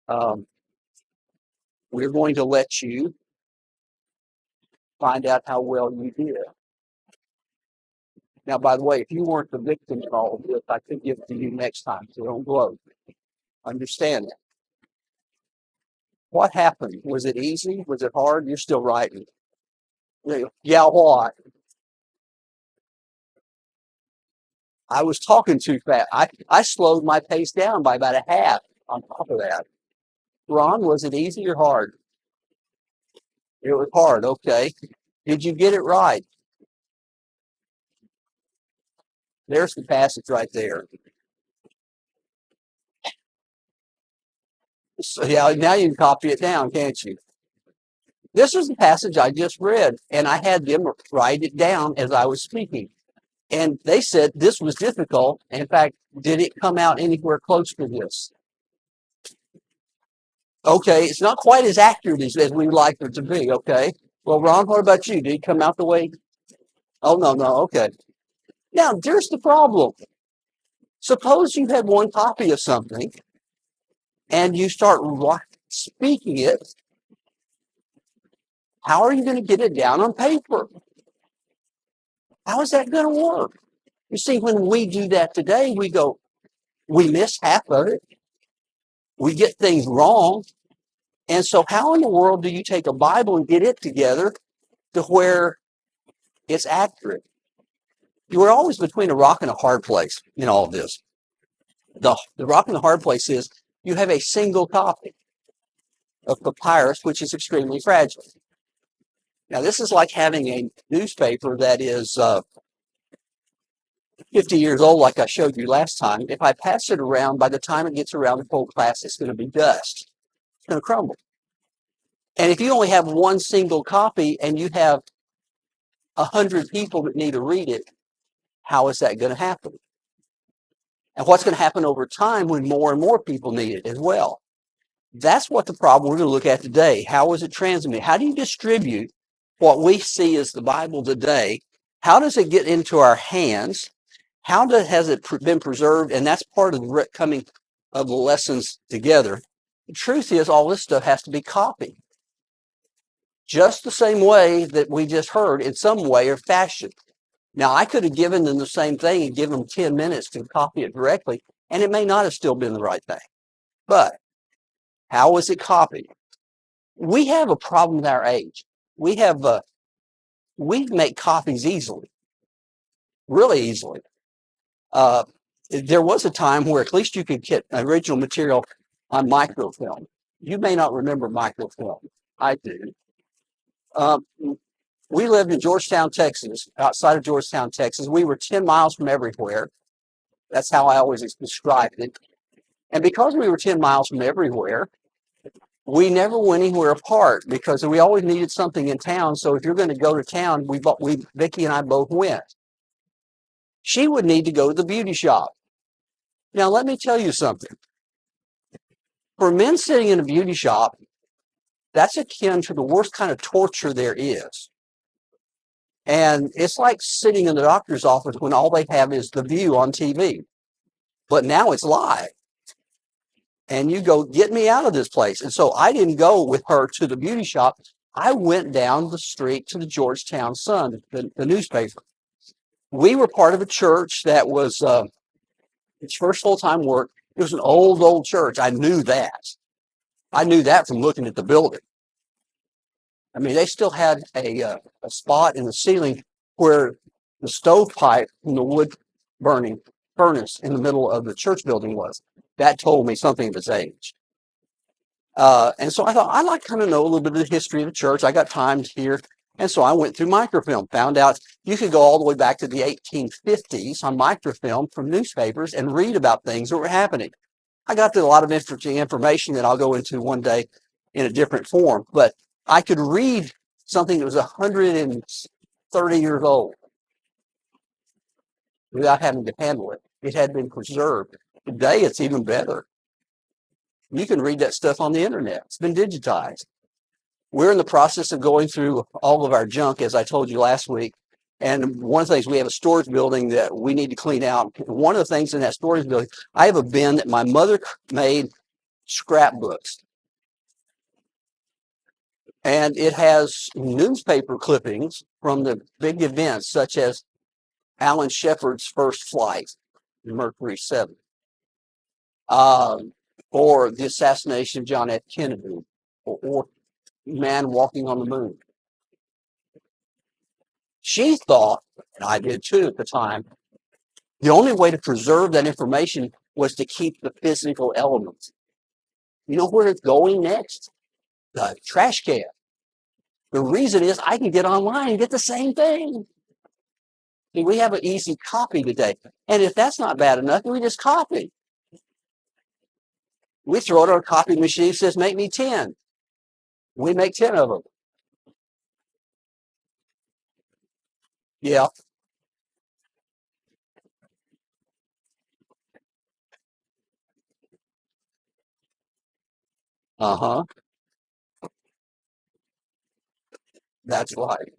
Um, we're going to let you find out how well you did. Now, by the way, if you weren't the victim in all of this, I could give it to you next time, so don't gloat. Understand that. What happened? Was it easy? Was it hard? You're still writing. Yeah, what? I was talking too fast. I slowed my pace down by about a half on top of that. Ron, was it easy or hard? It was hard. Okay. Did you get it right? There's the passage right there. So, yeah, now you can copy it down, can't you? This is the passage I just read, and I had them write it down as I was speaking. And they said this was difficult. In fact, did it come out anywhere close to this? Okay, it's not quite as accurate as we would like it to be. Okay. Well, Ron, what about you? Did it come out the way? Oh, no, no. Okay. Now, there's the problem. Suppose you had one copy of something and you start speaking it. How are you going to get it down on paper? How is that going to work? You see, when we do that today, we miss half of it. We get things wrong. And so how in the world do you take a Bible and get it together to where it's accurate? You are always between a rock and a hard place in all of this. The rock and the hard place is you have a single copy of papyrus, which is extremely fragile. Now, this is like having a newspaper that is 50 years old, like I showed you last time. If I pass it around, by the time it gets around the whole class, it's going to be dust. It's going to crumble. And if you only have one single copy and you have 100 people that need to read it, how is that going to happen? And what's going to happen over time when more and more people need it as well? That's what the problem we're going to look at today. How is it transmitted? How do you distribute what we see as the Bible today? How does it get into our hands? How has it been preserved? And that's part of the coming of the lessons together. The truth is, all this stuff has to be copied. Just the same way that we just heard, in some way or fashion. Now, I could have given them the same thing and given them 10 minutes to copy it directly, and it may not have still been the right thing. But how was it copied? We have a problem with our age. We make copies easily, really easily. There was a time where at least you could get original material on microfilm. You may not remember microfilm. I do. We lived in Georgetown, Texas, outside of Georgetown, Texas. We were 10 miles from everywhere. That's how I always described it. And because we were 10 miles from everywhere, we never went anywhere apart because we always needed something in town. So if you're going to go to town, Vicki and I both went. She would need to go to the beauty shop. Now, let me tell you something. For men sitting in a beauty shop, that's akin to the worst kind of torture there is. And it's like sitting in the doctor's office when all they have is the view on TV. But now it's live. And you go, get me out of this place. And so I didn't go with her to the beauty shop. I went down the street to the Georgetown Sun, the newspaper. We were part of a church that was its first full-time work. It was an old church. I knew that. I knew that from looking at the building. I mean, they still had a spot in the ceiling where the stovepipe from the wood burning furnace in the middle of the church building was. That told me something of its age. And so I thought, I'd like to kind of know a little bit of the history of the church. I got time here. And so I went through microfilm, found out you could go all the way back to the 1850s on microfilm from newspapers and read about things that were happening. I got to a lot of interesting information that I'll go into one day in a different form. But I could read something that was 130 years old without having to handle it. It had been preserved. Today, it's even better. You can read that stuff on the internet. It's been digitized. We're in the process of going through all of our junk, as I told you last week. And one of the things, we have a storage building that we need to clean out. One of the things in that storage building, I have a bin that my mother made scrapbooks. And it has newspaper clippings from the big events, such as Alan Shepard's first flight, Mercury 7, or the assassination of John F. Kennedy, or man walking on the moon. She thought, and I did too at the time, the only way to preserve that information was to keep the physical elements. You know where it's going next? The trash can. The reason is I can get online and get the same thing. See, we have an easy copy today. And if that's not bad enough, we just copy. We throw it on a copy machine, says, make me 10. We make 10 of them. Yeah. Uh-huh. That's right.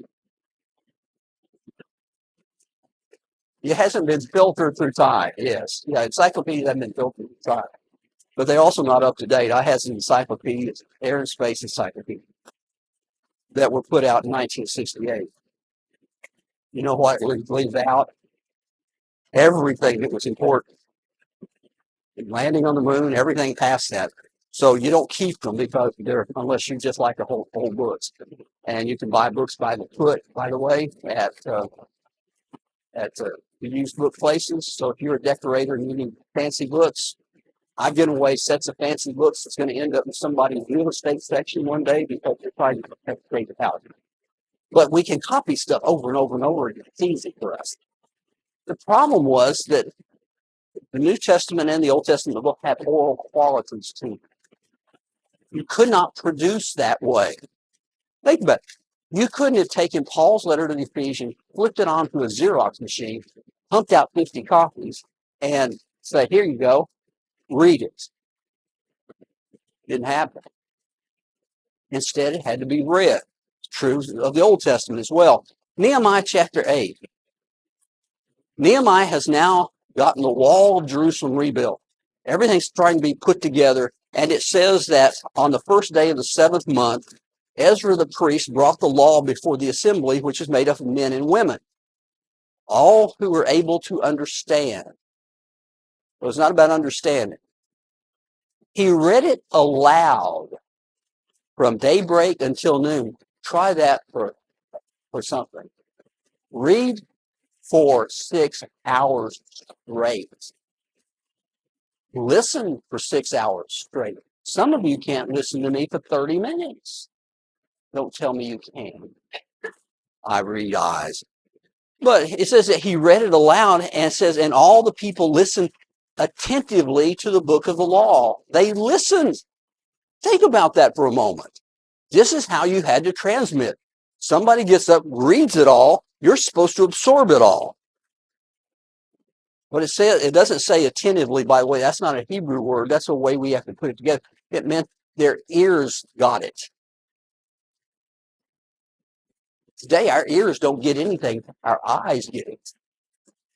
It hasn't been filtered through time. Yes. Yeah, encyclopedias haven't been filtered through time. But they're also not up to date. I had some encyclopedias, air and space encyclopedias, that were put out in 1968. You know what it leaves out? Everything that was important. Landing on the moon, everything past that. So you don't keep them because they're, unless you just like to hold books. And you can buy books by the foot, by the way, at used book places. So if you're a decorator and you need fancy books, I've given away sets of fancy books that's going to end up in somebody's real estate section one day because they're trying to decorate the house. But we can copy stuff over and over and over again. It's easy for us. The problem was that the New Testament and the Old Testament book had oral qualities too. You could not produce that way. Think about it. You couldn't have taken Paul's letter to the Ephesians, flipped it onto a Xerox machine, pumped out 50 copies, and say, here you go, read it. Didn't happen. Instead, it had to be read. True of the Old Testament as well. Nehemiah chapter 8. Nehemiah has now gotten the wall of Jerusalem rebuilt. Everything's trying to be put together. And it says that on the first day of the 7th month, Ezra the priest brought the law before the assembly, which is made up of men and women, all who were able to understand. It was not about understanding. He read it aloud from daybreak until noon. Try that for something. Read for 6 hours straight. Listen for 6 hours straight. Some of you can't listen to me for 30 minutes. Don't tell me you can. I read eyes. But it says that he read it aloud, and it says, and all the people listened attentively to the book of the law. They listened. Think about that for a moment. This is how you had to transmit. Somebody gets up, reads it all. You're supposed to absorb it all. But it doesn't say attentively, by the way. That's not a Hebrew word. That's a way we have to put it together. It meant their ears got it. Today, our ears don't get anything. Our eyes get it.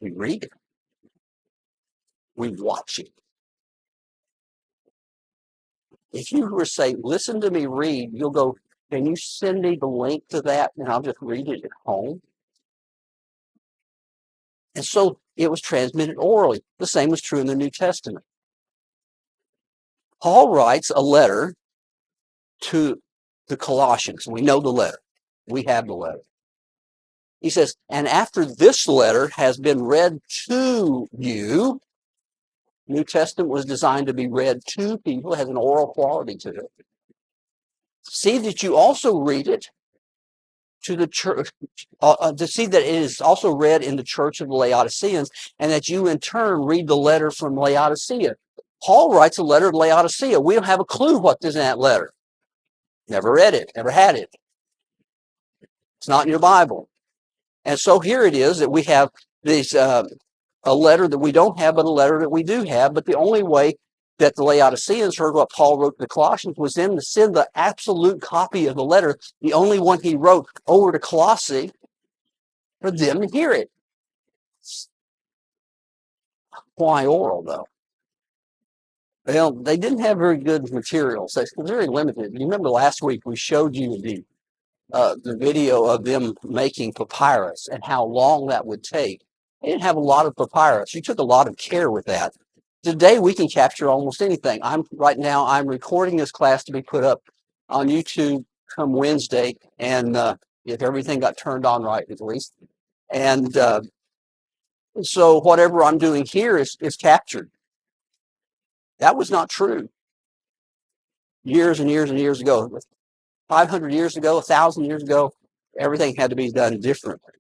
We read it. We watch it. If you were to say, listen to me read, you'll go, can you send me the link to that? And I'll just read it at home. And so it was transmitted orally. The same was true in the New Testament. Paul writes a letter to the Colossians. We know the letter. We have the letter. He says, and after this letter has been read to you, New Testament was designed to be read to people. It has an oral quality to it. See that you also read it to the church, to see that it is also read in the church of the Laodiceans, and that you in turn read the letter from Laodicea. Paul writes a letter to Laodicea. We don't have a clue what is in that letter. Never read it, never had it. It's not in your Bible. And so here it is that we have this, a letter that we don't have, but a letter that we do have. But the only way that the Laodiceans heard what Paul wrote to the Colossians was then to send the absolute copy of the letter, the only one he wrote, over to Colossae for them to hear it. Why oral, though? Well, they didn't have very good materials. They were very limited. You remember last week we showed you the video of them making papyrus and how long that would take. They didn't have a lot of papyrus. You took a lot of care with that. Today we can capture almost anything. I'm recording this class to be put up on YouTube come Wednesday, and if everything got turned on right, at least. And so whatever I'm doing here is captured. That was not true years and years and years ago. 500 years ago, 1,000 years ago, everything had to be done differently.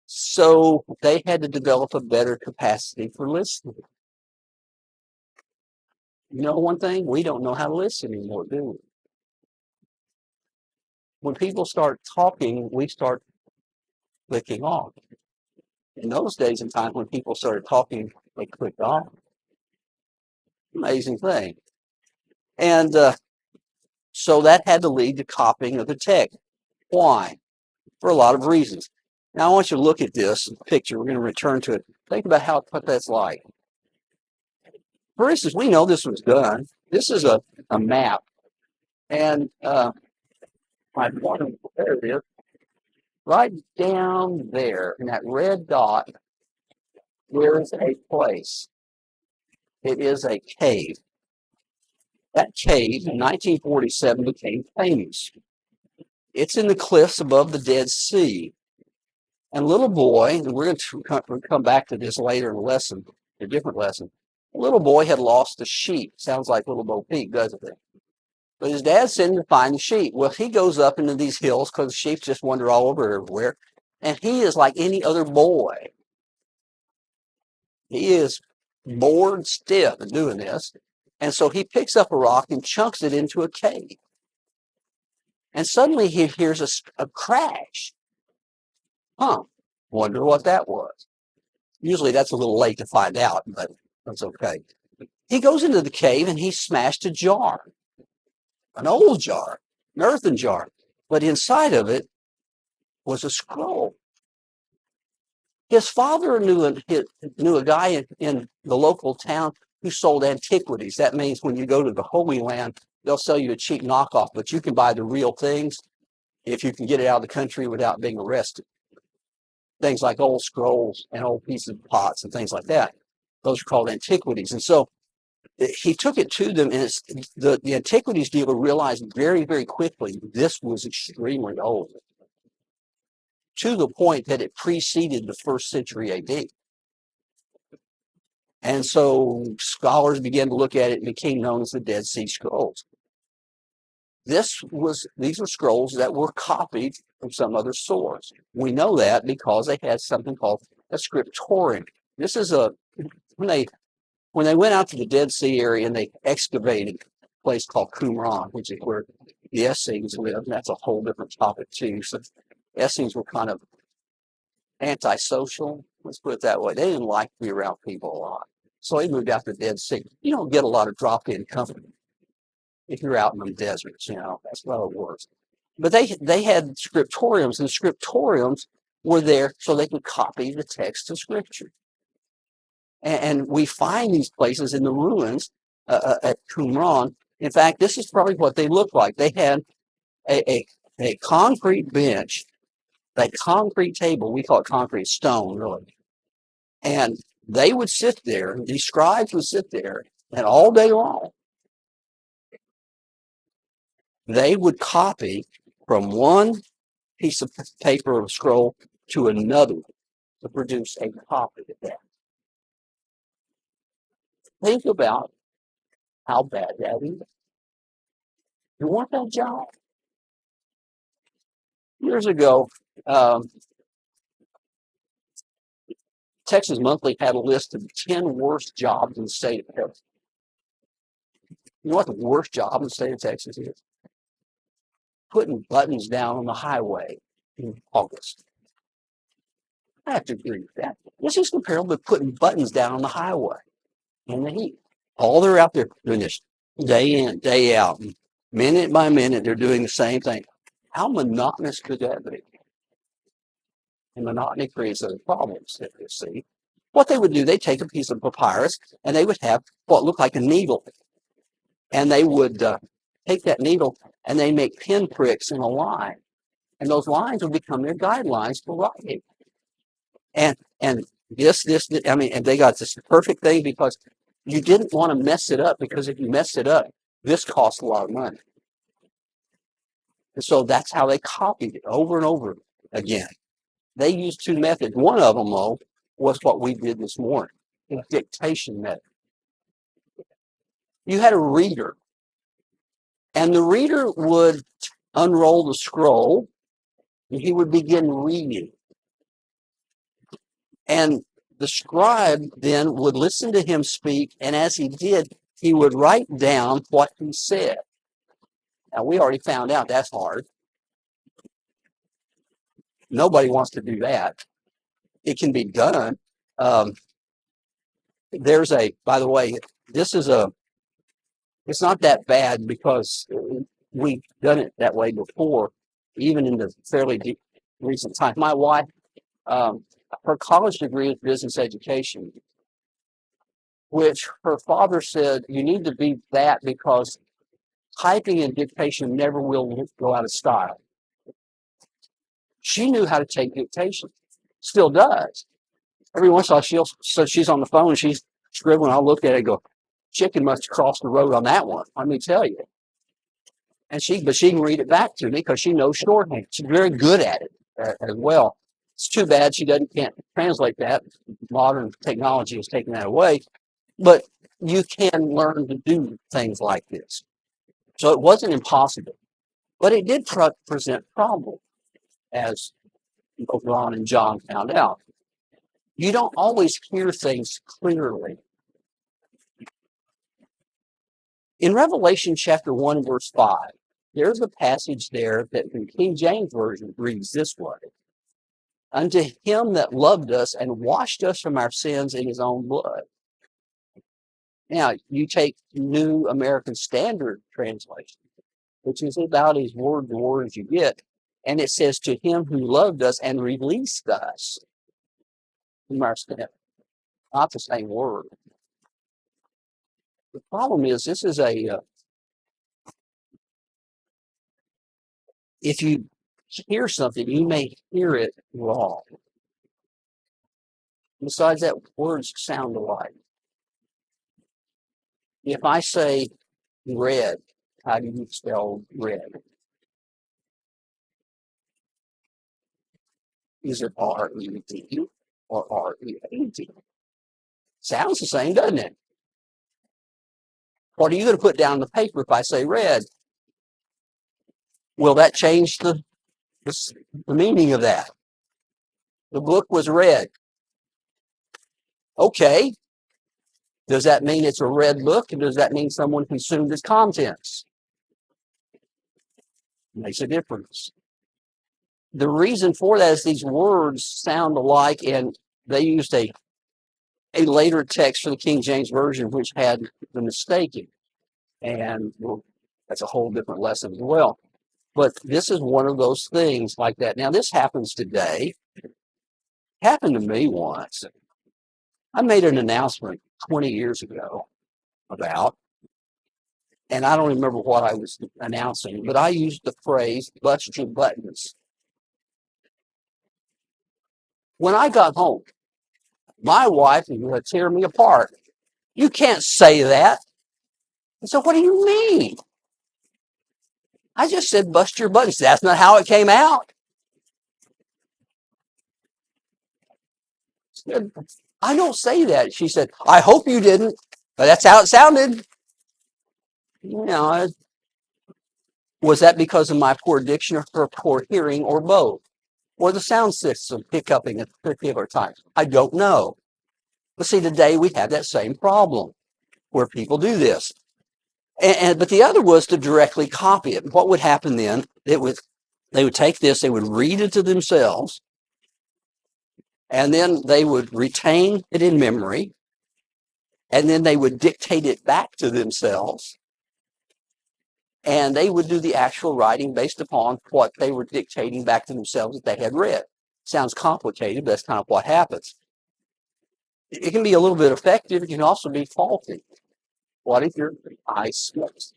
So they had to develop a better capacity for listening. You know one thing? We don't know how to listen anymore, do we? When people start talking, we start clicking off. In those days and times when people started talking, they clicked off. Amazing thing. And so that had to lead to copying of the text. Why? For a lot of reasons. Now I want you to look at this picture. We're going to return to it. Think about what that's like. For instance, we know this was done. This is a map. And my pointer, there it is. Right down there in that red dot, there is a place. It is a cave. That cave in 1947 became famous. It's in the cliffs above the Dead Sea. And a little boy, and we're going to come back to this later in a lesson, a different lesson. A little boy had lost a sheep. Sounds like Little Bo Peep, doesn't it? But his dad sent him to find the sheep. Well, he goes up into these hills because the sheep just wander all over everywhere. And he is like any other boy. He is bored stiff in doing this. And so he picks up a rock and chunks it into a cave. And suddenly he hears a crash. Wonder what that was. Usually that's a little late to find out, but that's okay. He goes into the cave and he smashed a jar, an old jar, an earthen jar. But inside of it was a scroll. His father knew a guy in the local town who sold antiquities. That means when you go to the Holy Land, they'll sell you a cheap knockoff, but you can buy the real things if you can get it out of the country without being arrested. Things like old scrolls and old pieces of pots and things like that. Those are called antiquities. And so he took it to them, and the antiquities dealer realized very, very quickly this was extremely old, to the point that it preceded the first century AD. And so scholars began to look at it and became known as the Dead Sea Scrolls. These were scrolls that were copied from some other source. We know that because they had something called a scriptorium. This is when they went out to the Dead Sea area and they excavated a place called Qumran, which is where the Essenes lived. That's a whole different topic too. So Essenes were kind of antisocial, let's put it that way. They didn't like to be around people a lot. So they moved out to the Dead Sea. You don't get a lot of drop-in company if you're out in the deserts, that's how it works. But they had scriptoriums, and scriptoriums were there so they could copy the text of Scripture. And we find these places in the ruins at Qumran. In fact, this is probably what they looked like. They had a concrete bench, a concrete table. We call it concrete stone, really. And they would sit there, these scribes would sit there, and all day long, they would copy from one piece of paper or scroll to another to produce a copy of that. Think about how bad that is. You want that job? Years ago, Texas Monthly had a list of 10 worst jobs in the state of Texas. You know what the worst job in the state of Texas is? Putting buttons down on the highway in August. I have to agree with that. This is comparable to putting buttons down on the highway in the heat. All they're out there doing this day in, day out, minute by minute, they're doing the same thing. How monotonous could that be? And monotony creates other problems that you see. what they would do, they'd take a piece of papyrus and they would have what looked like a needle. And they would take that needle and they make pinpricks in a line. And those lines would become their guidelines for writing. And and they got this perfect thing because you didn't want to mess it up, because if you messed it up, this cost a lot of money. And so that's how they copied it over and over again. They used two methods. One of them, though, was what we did this morning, the dictation method. You had a reader, and the reader would unroll the scroll, and he would begin reading. And the scribe then would listen to him speak, and as he did, he would write down what he said. Now, we already found out that's hard. Nobody wants to do that. It can be done. By the way, it's not that bad because we've done it that way before, even in the fairly deep recent time. My wife, her college degree is business education, which her father said, you need to be that because typing and dictation never will go out of style. She knew how to take dictation, still does. Every once in a while, so she's on the phone and she's scribbling. I'll look at it and go, chicken must have crossed the road on that one. Let me tell you. But she can read it back to me because she knows shorthand. She's very good at it as well. It's too bad she can't translate that. Modern technology has taken that away. But you can learn to do things like this. So it wasn't impossible. But it did present problems, as Ron and John found out. You don't always hear things clearly. In Revelation chapter 1, verse 5, there's a passage there that in King James Version reads this way. Unto him that loved us and washed us from our sins in his own blood. Now, you take New American Standard Translation, which is about as word to word as you get, and it says, to him who loved us and released us from our sins. Not the same word. The problem is, this is if you hear something, you may hear it wrong. Besides that, words sound alike. If I say red, how do you spell red? Is it R-E-D or R-E-A-D? Sounds the same, doesn't it? What are you going to put down on the paper if I say red? Will that change the meaning of that? The book was red. Okay. Does that mean it's a red book? And does that mean someone consumed its contents? Makes a difference. The reason for that is these words sound alike, and they used a later text for the King James Version which had the mistake in it. And that's a whole different lesson as well. But this is one of those things like that. Now, this happens today. It happened to me once. I made an announcement 20 years ago about, and I don't remember what I was announcing, but I used the phrase, bust your buttons. When I got home, my wife was going to tear me apart. You can't say that. I said, what do you mean? I just said, bust your buttons. That's not how it came out. Said, I don't say that. She said, I hope you didn't, but that's how it sounded. You know, was that because of my poor diction or poor hearing or both? Or the sound system hiccuping at particular times? I don't know. But see, today we have that same problem where people do this. But the other was to directly copy it. What would happen then? They would take this, they would read it to themselves, and then they would retain it in memory, and then they would dictate it back to themselves, and they would do the actual writing based upon what they were dictating back to themselves that they had read. Sounds complicated, but that's kind of what happens. It can be a little bit effective. It can also be faulty. What if your eye slips?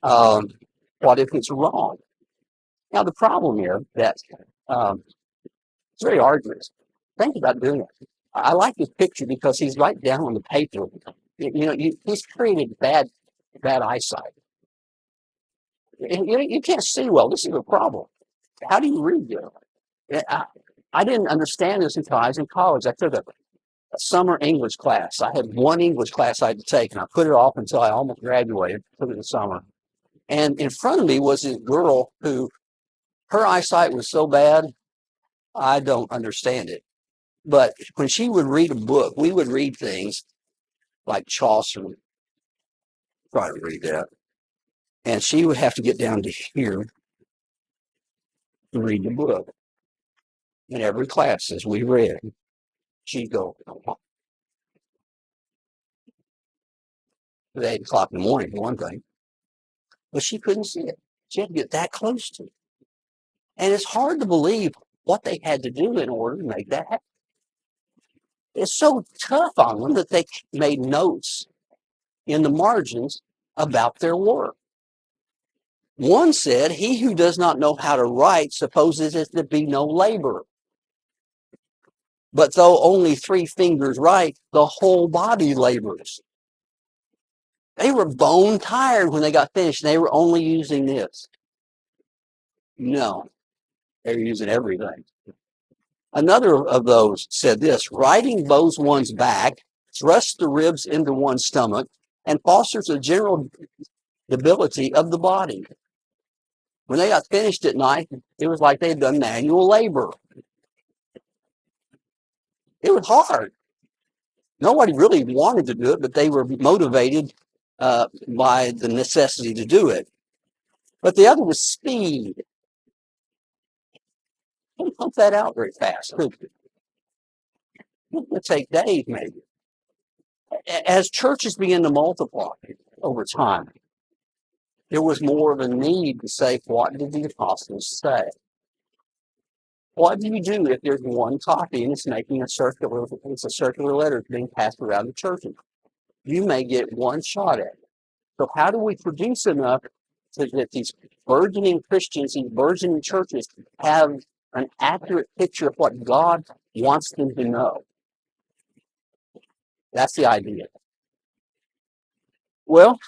Um, what if it's wrong? Now, the problem here that um, it's very arduous. Think about doing it. I like this picture because he's right down on the paper. He's created bad eyesight. You can't see well. This is a problem. How do you read this? I didn't understand this until I was in college. I took a summer English class. I had one English class I had to take, and I put it off until I almost graduated. Took it in the summer. And in front of me was this girl who, her eyesight was so bad, I don't understand it. But when she would read a book, we would read things like Chaucer, try to read that. And she would have to get down to here to read the book. In every class, as we read, she'd go at 8 o'clock in the morning, for one thing. But she couldn't see it. She had to get that close to it. And it's hard to believe what they had to do in order to make that happen. It's so tough on them that they made notes in the margins about their work. One said, "He who does not know how to write supposes it to be no labor. But though only 3 fingers write, the whole body labors." They were bone tired when they got finished. And they were only using this. No, they were using everything. Another of those said this: "Writing bows one's back, thrusts the ribs into one's stomach, and fosters a general debility of the body." When they got finished at night, it was like they'd done manual labor. It was hard. Nobody really wanted to do it, but they were motivated by the necessity to do it. But the other was speed. Don't pump that out very fast. It would take days, maybe. As churches began to multiply over time, there was more of a need to say, what did the apostles say? What do you do if there's one copy and it's making a circular letter being passed around the churches? You may get one shot at it. So how do we produce enough so that these burgeoning Christians, these burgeoning churches have an accurate picture of what God wants them to know? That's the idea. Well,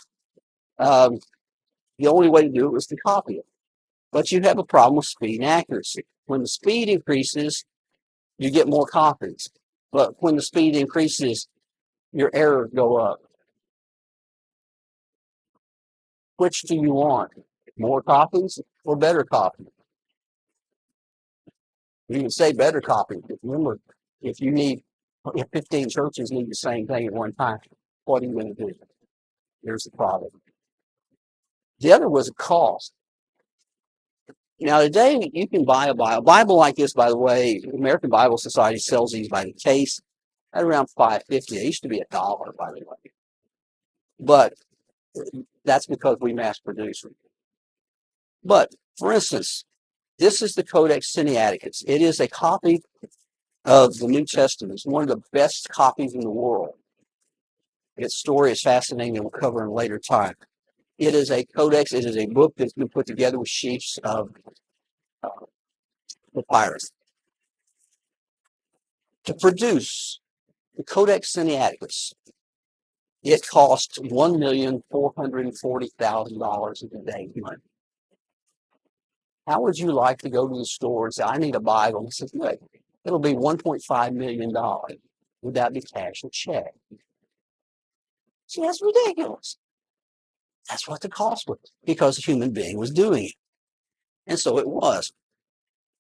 the only way to do it was to copy it. But you have a problem with speed and accuracy. When the speed increases, you get more copies. But when the speed increases, your errors go up. Which do you want? More copies or better copies? You can say better copies. Remember, if 15 churches need the same thing at one time, what are you going to do? Here's the problem. The other was a cost. Now, today, you can buy a Bible like this, by the way. The American Bible Society sells these by the case at around $5.50. They used to be $1, by the way. But that's because we mass produce them. But, for instance, this is the Codex Sinaiticus. It is a copy of the New Testament. It's one of the best copies in the world. Its story is fascinating and we'll cover in a later time. It is a codex. It is a book that's been put together with sheets of papyrus. To produce the Codex Sinaiticus, it cost $1,440,000 in today's money. How would you like to go to the store and say, "I need a Bible"? And say, "Good, it'll be $1.5 million. Would that be cash or check?" See, that's ridiculous. That's what the cost was, because a human being was doing it. And so it was.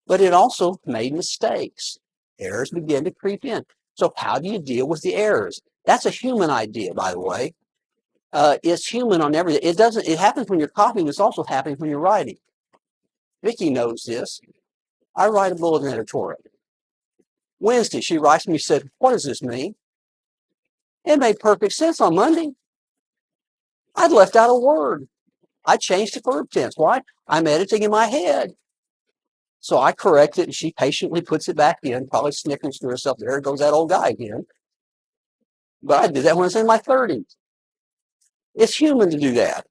But it also made mistakes. Errors began to creep in. So how do you deal with the errors? That's a human idea, by the way. It's human on everything. It happens when you're copying. It's also happening when you're writing. Vicki knows this. I write a bulletin editorial. Wednesday, she writes me, said, "What does this mean?" It made perfect sense on Monday. I'd left out a word. I changed the verb tense. Why? I'm editing in my head. So I correct it, and she patiently puts it back in, probably snickers to herself, there goes that old guy again. But I did that when I was in my 30s. It's human to do that.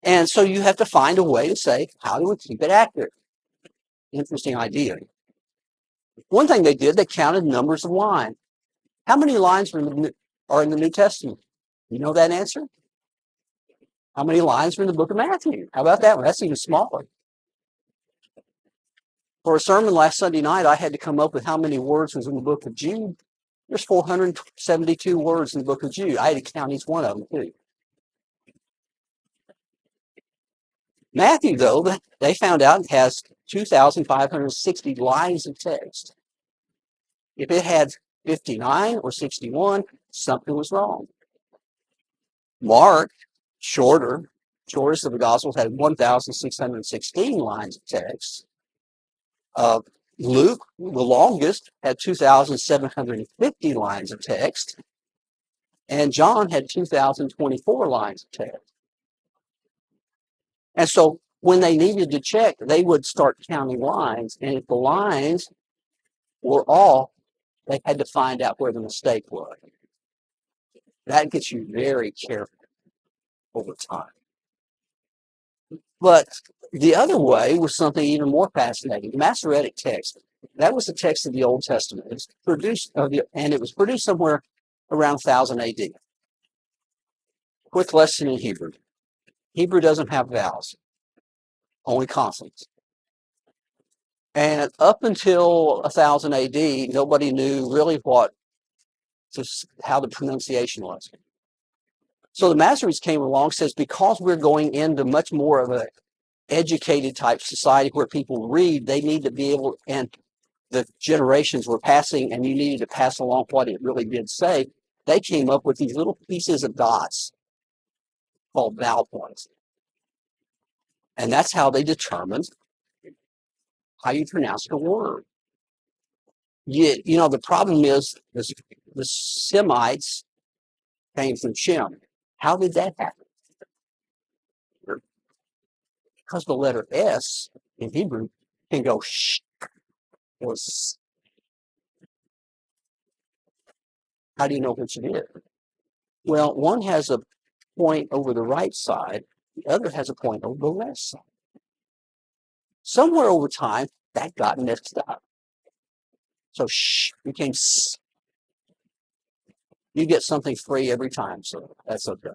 And so you have to find a way to say, how do we keep it accurate? Interesting idea. One thing they did, they counted numbers of lines. How many lines are in the New Testament? You know that answer? How many lines are in the book of Matthew? How about that one? That's even smaller. For a sermon last Sunday night, I had to come up with how many words was in the book of Jude. There's 472 words in the book of Jude. I had to count each one of them, too. Matthew, though, they found out has 2,560 lines of text. If it had 59 or 61, something was wrong. Mark, shortest of the Gospels, had 1,616 lines of text. Luke, the longest, had 2,750 lines of text. And John had 2,024 lines of text. And so when they needed to check, they would start counting lines. And if the lines were off, they had to find out where the mistake was. That gets you very careful over time. But the other way was something even more fascinating. The Masoretic text. That was the text of the Old Testament. It was produced, and it was produced somewhere around 1000 AD. Quick lesson in Hebrew. Hebrew doesn't have vowels, only consonants. And up until 1000 AD, nobody knew really how the pronunciation was. So the Masoretes came along and says, because we're going into much more of an educated type society where people read, they need to be able, and the generations were passing, and you needed to pass along what it really did say. They came up with these little pieces of dots called vowel points. And that's how they determined how you pronounce the word. You know, the problem is the Semites came from Shem. How did that happen? Because the letter S in Hebrew can go sh or s. How do you know which it is? Well, one has a point over the right side, the other has a point over the left side. Somewhere over time, that got mixed up. So sh became s. You get something free every time, so that's okay.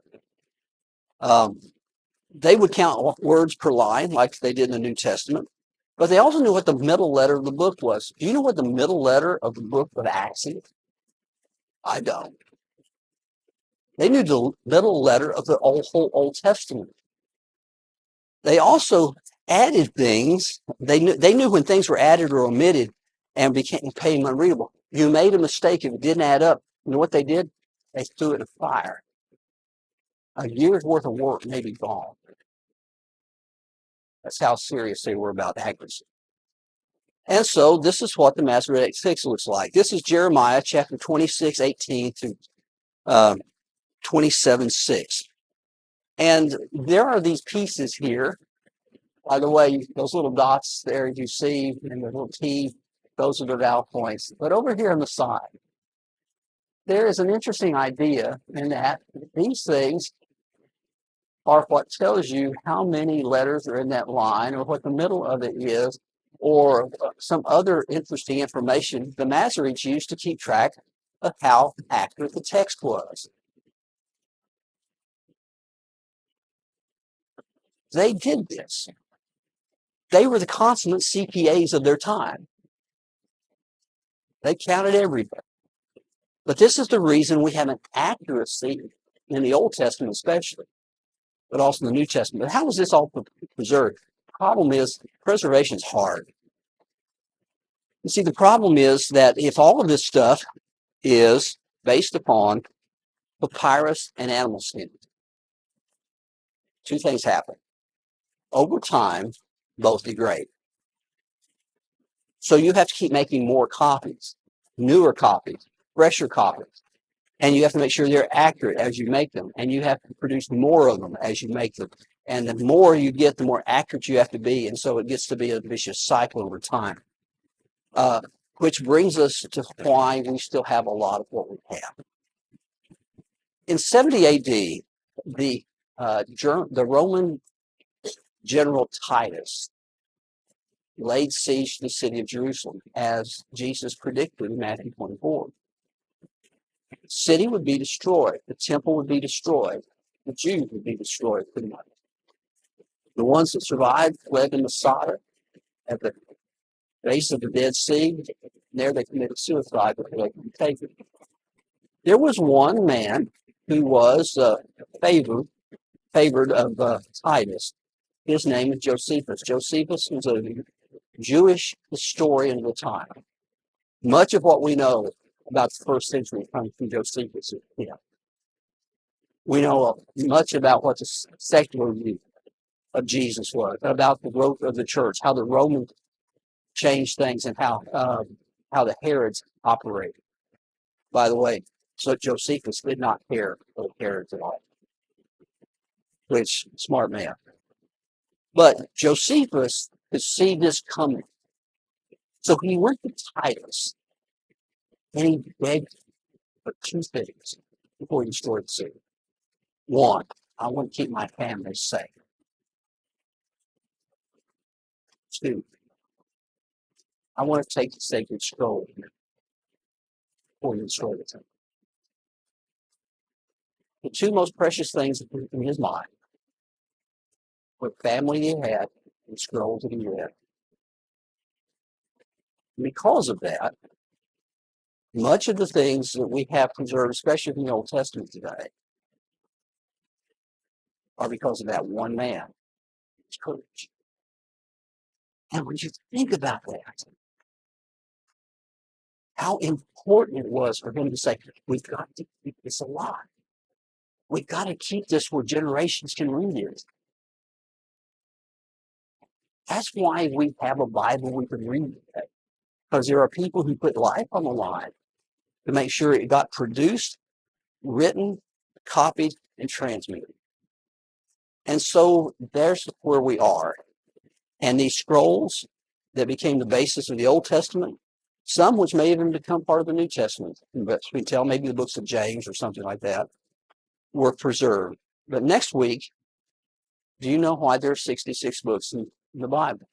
They would count words per line like they did in the New Testament, but they also knew what the middle letter of the book was. Do you know what the middle letter of the book of Acts is? I don't. They knew the middle letter of the whole Old Testament. They also added things. They knew when things were added or omitted and became unreadable. You made a mistake if it didn't add up. You know what they did? They threw it in a fire. A year's worth of work may be gone. That's how serious they were about accuracy. And so this is what the Masoretic text looks like. This is Jeremiah chapter 26, 18 to 27, 6. And there are these pieces here. By the way, those little dots there you see, and the little T, those are the vowel points. But over here on the side, there is an interesting idea in that these things are what tells you how many letters are in that line, or what the middle of it is, or some other interesting information the Masoretes used to keep track of how accurate the text was. They did this. They were the consummate CPAs of their time. They counted everything. But this is the reason we have an accuracy in the Old Testament especially, but also in the New Testament. But how was this all preserved? The problem is preservation is hard. You see, the problem is that if all of this stuff is based upon papyrus and animal skin, two things happen. Over time, both degrade. So you have to keep making more copies, newer copies, fresher copies. And you have to make sure they're accurate as you make them. And you have to produce more of them as you make them. And the more you get, the more accurate you have to be. And so it gets to be a vicious cycle over time. Which brings us to why we still have a lot of what we have. In 70 AD, the Roman general Titus laid siege to the city of Jerusalem, as Jesus predicted in Matthew 24. The city would be destroyed. The temple would be destroyed. The Jews would be destroyed pretty much. The ones that survived fled to Masada at the base of the Dead Sea. And there they committed suicide before they could be taken. There was one man who was favored of Titus. His name is Josephus. Josephus was a Jewish historian of the time. Much of what we know about the first century comes from Josephus. We know much about what the secular view of Jesus was, about the growth of the church, how the Romans changed things, and how the Herods operated. By the way, so Josephus did not care for the Herods at all, which smart man. But Josephus could see this coming. So he went to Titus and he begged for two things before he destroyed the city. One, I want to keep my family safe. Two, I want to take the sacred scroll before you destroy the temple. The two most precious things in his mind were family he had and scrolls that he read. And because of that, much of the things that we have preserved, especially in the Old Testament today, are because of that one man, his courage. And when you think about that, how important it was for him to say, we've got to keep this alive. We've got to keep this where generations can read it. That's why we have a Bible we can read today. Because there are people who put life on the line to make sure it got produced, written, copied, and transmitted. And so there's where we are. And these scrolls that became the basis of the Old Testament, some which may even become part of the New Testament, but we can tell maybe the books of James or something like that, were preserved. But next week, do you know why there are 66 books in the Bible?